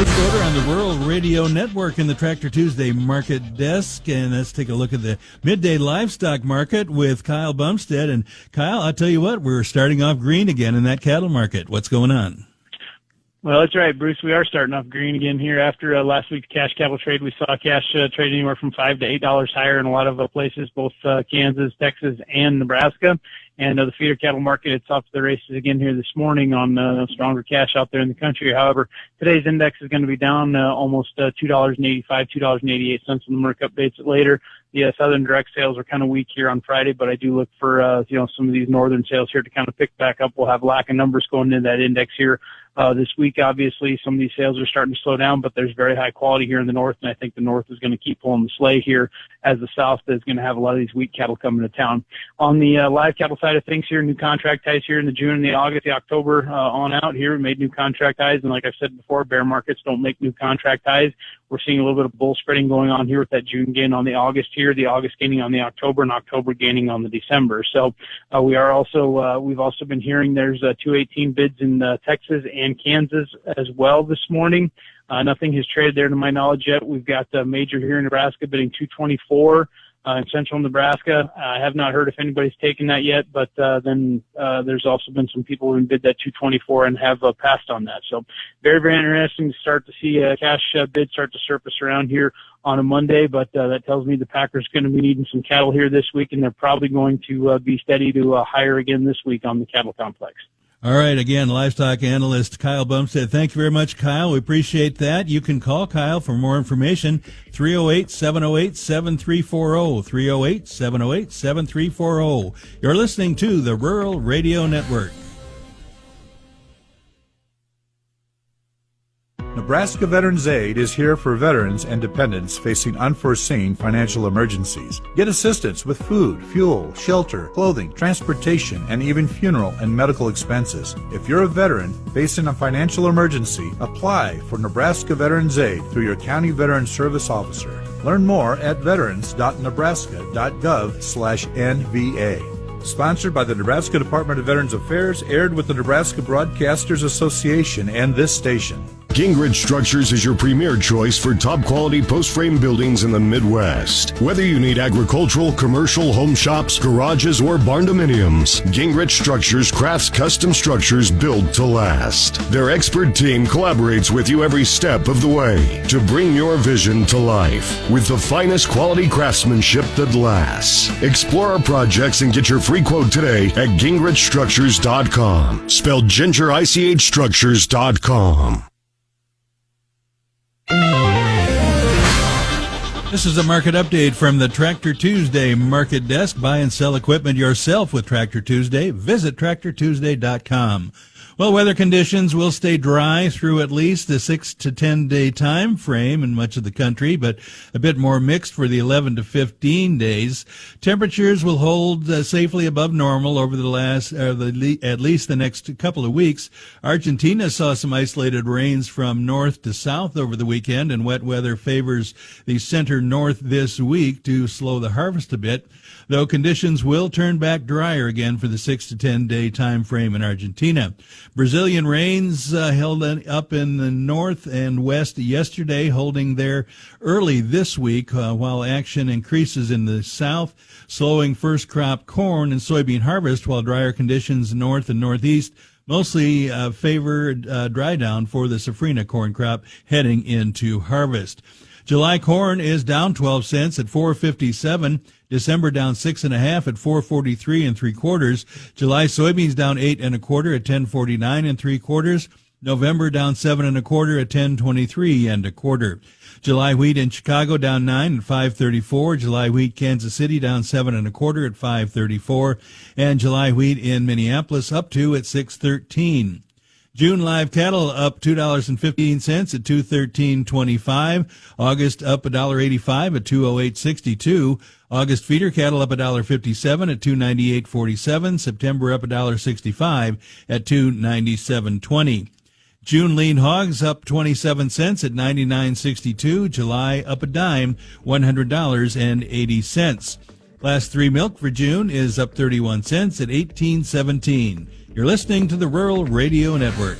First order on the Rural Radio Network in the Tractor Tuesday Market Desk, and let's take a look at the Midday Livestock Market with Kyle Bumsted. And Kyle, I'll tell you what, we're starting off green again in that cattle market. What's going on? Well, that's right, Bruce. We are starting off green again here after last week's cash cattle trade. We saw cash trade anywhere from $5 to $8 higher in a lot of places, both Kansas, Texas, and Nebraska. And the feeder cattle market, it's off to the races again here this morning on stronger cash out there in the country. However, today's index is going to be down almost $2.85, $2.88 on the Merck updates it later. The southern direct sales are kind of weak here on Friday, but I do look for some of these northern sales here to kind of pick back up. We'll have lack of numbers going into that index here this week. Obviously, some of these sales are starting to slow down, but there's very high quality here in the north, and I think the north is going to keep pulling the sleigh here as the south is going to have a lot of these weak cattle coming to town. On the live cattle side of things here, new contract highs here in the June and the August, the October on out here. We made new contract highs, and like I've said before, bear markets don't make new contract highs. We're seeing a little bit of bull spreading going on here with that June gain on the August here, the August gaining on the October, and October gaining on the December. So we've also been hearing there's 218 bids in Texas and Kansas as well this morning. Nothing has traded there to my knowledge yet. We've got Major here in Nebraska bidding 224. In central Nebraska, I have not heard if anybody's taken that yet, but then there's also been some people who bid that 224 and have passed on that. So very, very interesting to start to see cash bids start to surface around here on a Monday, but that tells me the Packers are going to be needing some cattle here this week, and they're probably going to be steady to higher again this week on the cattle complex. All right, again, livestock analyst Kyle Bumsted. Thank you very much, Kyle. We appreciate that. You can call Kyle for more information, 308-708-7340, 308-708-7340. You're listening to the Rural Radio Network. Nebraska Veterans Aid is here for veterans and dependents facing unforeseen financial emergencies. Get assistance with food, fuel, shelter, clothing, transportation, and even funeral and medical expenses. If you're a veteran facing a financial emergency, apply for Nebraska Veterans Aid through your county veteran service officer. Learn more at veterans.nebraska.gov/NVA. Sponsored by the Nebraska Department of Veterans Affairs, aired with the Nebraska Broadcasters Association and this station. Gingrich Structures is your premier choice for top-quality post-frame buildings in the Midwest. Whether you need agricultural, commercial, home shops, garages, or barn-dominiums, Gingrich Structures crafts custom structures built to last. Their expert team collaborates with you every step of the way to bring your vision to life with the finest quality craftsmanship that lasts. Explore our projects and get your free quote today at gingrichstructures.com. Spelled gingerichstructures.com. This is a market update from the Tractor Tuesday Market Desk. Buy and sell equipment yourself with Tractor Tuesday. Visit TractorTuesday.com. Well, weather conditions will stay dry through at least the 6 to 10 day time frame in much of the country, but a bit more mixed for the 11 to 15 days. Temperatures will hold safely above normal over at least the next couple of weeks. Argentina saw some isolated rains from north to south over the weekend, and wet weather favors the center north this week to slow the harvest a bit, though conditions will turn back drier again for the 6 to 10 day time frame in Argentina. Brazilian rains held up in the north and west yesterday, holding there early this week, while action increases in the south, slowing first crop corn and soybean harvest, while drier conditions north and northeast mostly favor dry down for the safrinha corn crop heading into harvest. July corn is down 12 cents at $4.57. December down 6.5 at $4.43 3/4. July soybeans down 8.25 at $10.49 3/4. November down 7.25 at $10.23 1/4. July wheat in Chicago down 9 at $5.34. July wheat Kansas City down 7.25 at $5.34, and July wheat in Minneapolis up 2 at $6.13. June live cattle up $2.15 at $213.25. August up $1.85 at $208.62. August feeder cattle up $1.57 at $298.47. September up $1.65 at $297.20. June lean hogs up 27 cents at 99.62. July up a dime, $100.80. Class 3 milk for June is up 31 cents at 18.17. You're listening to the Rural Radio Network.